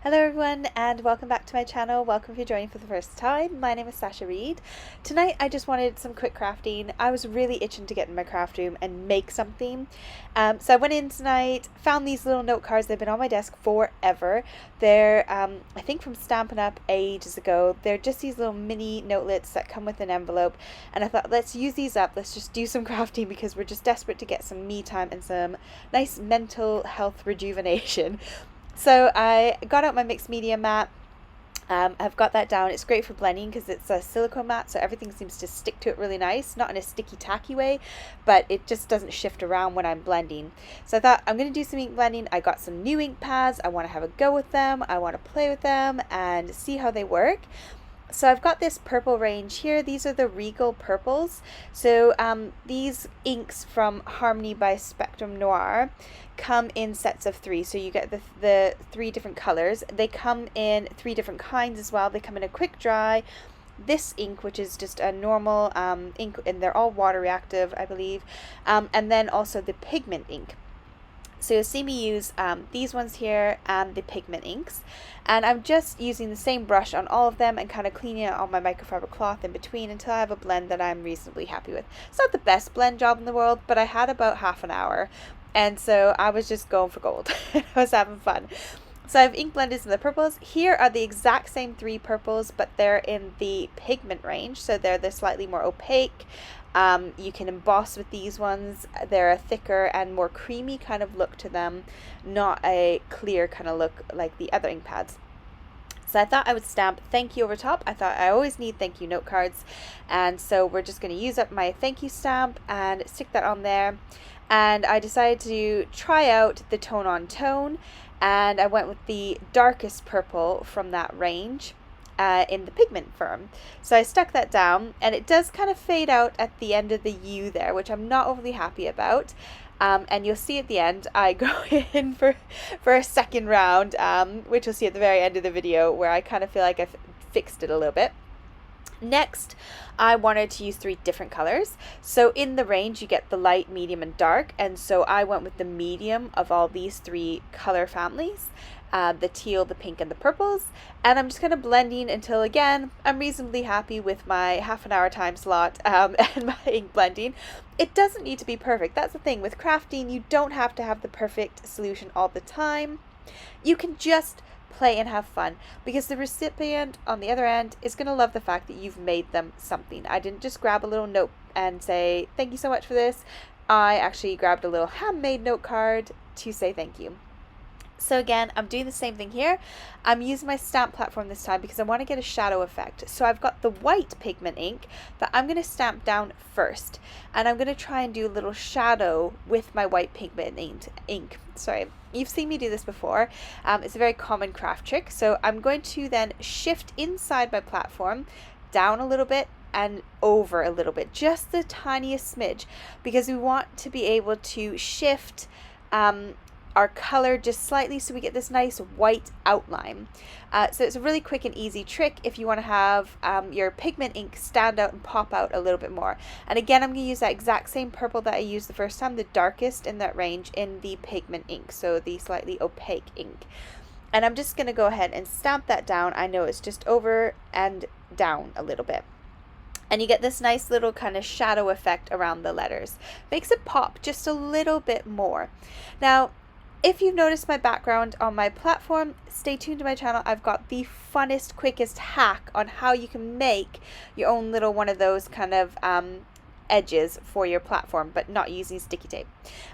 Hello everyone and welcome back to my channel. Welcome if you're joining for the first time. My name is Sasha Reade. Tonight I just wanted some quick crafting. I was really itching to get in my craft room and make something. So I went in tonight, found these little note cards. They've been on my desk forever. They're I think from Stampin' Up! Ages ago. They're just these little mini notelets that come with an envelope, and I thought let's use these up. Let's just do some crafting because we're just desperate to get some me time and some nice mental health rejuvenation. So I got out my mixed media mat. I've got that down. It's great for blending because it's a silicone mat, so everything seems to stick to it really nice. Not in a sticky tacky way, but it just doesn't shift around when I'm blending. So I thought I'm going to do some ink blending. I got some new ink pads. I want to have a go with them. I want to play with them and see how they work. So I've got this purple range here. These are the Regal purples. So these inks from Harmony by Spectrum Noir come in sets of 3. So you get the 3 different colors. They come in 3 different kinds as well. They come in a quick dry, this ink, which is just a normal ink, and they're all water reactive, I believe, and then also the pigment ink. So you'll see me use these ones here and the pigment inks, and I'm just using the same brush on all of them and kind of cleaning out all my microfiber cloth in between until I have a blend that I'm reasonably happy with. It's not the best blend job in the world, but I had about half an hour, and so I was just going for gold. I was having fun. So I've ink blended some of the purples. Here are the exact same 3 purples, but they're in the pigment range, so they're the slightly more opaque. You can emboss with these ones. They're a thicker and more creamy kind of look to them, not a clear kind of look like the other ink pads. So I thought I would stamp thank you over top. I thought I always need thank you note cards, and so we're just going to use up my thank you stamp and stick that on there. And I decided to try out the tone on tone, and I went with the darkest purple from that range in the pigment firm. So I stuck that down, and it does kind of fade out at the end of the U there, which I'm not overly happy about. And you'll see at the end I go in for a second round, which you'll see at the very end of the video, where I kind of feel like I've fixed it a little bit. Next, I wanted to use 3 different colors. So in the range you get the light, medium, and dark, and so I went with the medium of all these 3 color families, the teal, the pink, and the purples. And I'm just kind of blending until, again, I'm reasonably happy with my half an hour time slot and my ink blending. It doesn't need to be perfect. That's the thing with crafting. You don't have to have the perfect solution all the time. You can just play and have fun, because the recipient on the other end is going to love the fact that you've made them something. I didn't just grab a little note and say thank you so much for this. I actually grabbed a little handmade note card to say thank you. So again, I'm doing the same thing here. I'm using my stamp platform this time because I want to get a shadow effect. So I've got the white pigment ink that I'm going to stamp down first, and I'm going to try and do a little shadow with my white pigment ink. Sorry, you've seen me do this before. It's a very common craft trick. So I'm going to then shift inside my platform, down a little bit and over a little bit, just the tiniest smidge, because we want to be able to shift our color just slightly so we get this nice white outline. So it's a really quick and easy trick if you want to have your pigment ink stand out and pop out a little bit more. And again, I'm going to use that exact same purple that I used the first time, the darkest in that range, in the pigment ink, so the slightly opaque ink. And I'm just going to go ahead and stamp that down. I know it's just over and down a little bit. And you get this nice little kind of shadow effect around the letters. Makes it pop just a little bit more. Now, if you've noticed my background on my platform, stay tuned to my channel. I've got the funnest, quickest hack on how you can make your own little one of those kind of edges for your platform, but not using sticky tape.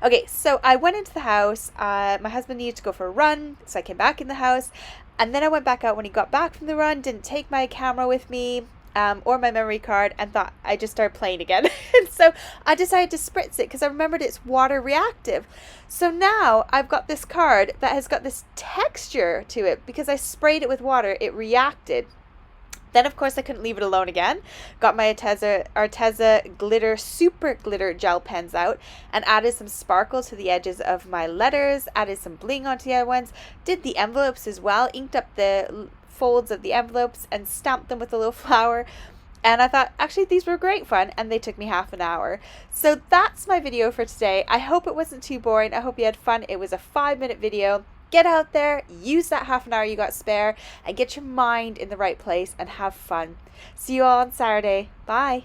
Okay, so I went into the house. My husband needed to go for a run, so I came back in the house, and then I went back out when he got back from the run, didn't take my camera with me, or my memory card, and thought I just started playing again. And so I decided to spritz it because I remembered it's water reactive. So now I've got this card that has got this texture to it because I sprayed it with water. It reacted. Then of course I couldn't leave it alone again. Got my Arteza glitter, super glitter gel pens out and added some sparkle to the edges of my letters, added some bling onto the other ones, did the envelopes as well, inked up the folds of the envelopes and stamped them with a little flower. And I thought, actually, these were great fun, and they took me half an hour. So that's my video for today. I hope it wasn't too boring. I hope you had fun. It was a 5-minute video. get out there, use that half an hour you got spare, and get your mind in the right place and have fun. See you all on Saturday. Bye.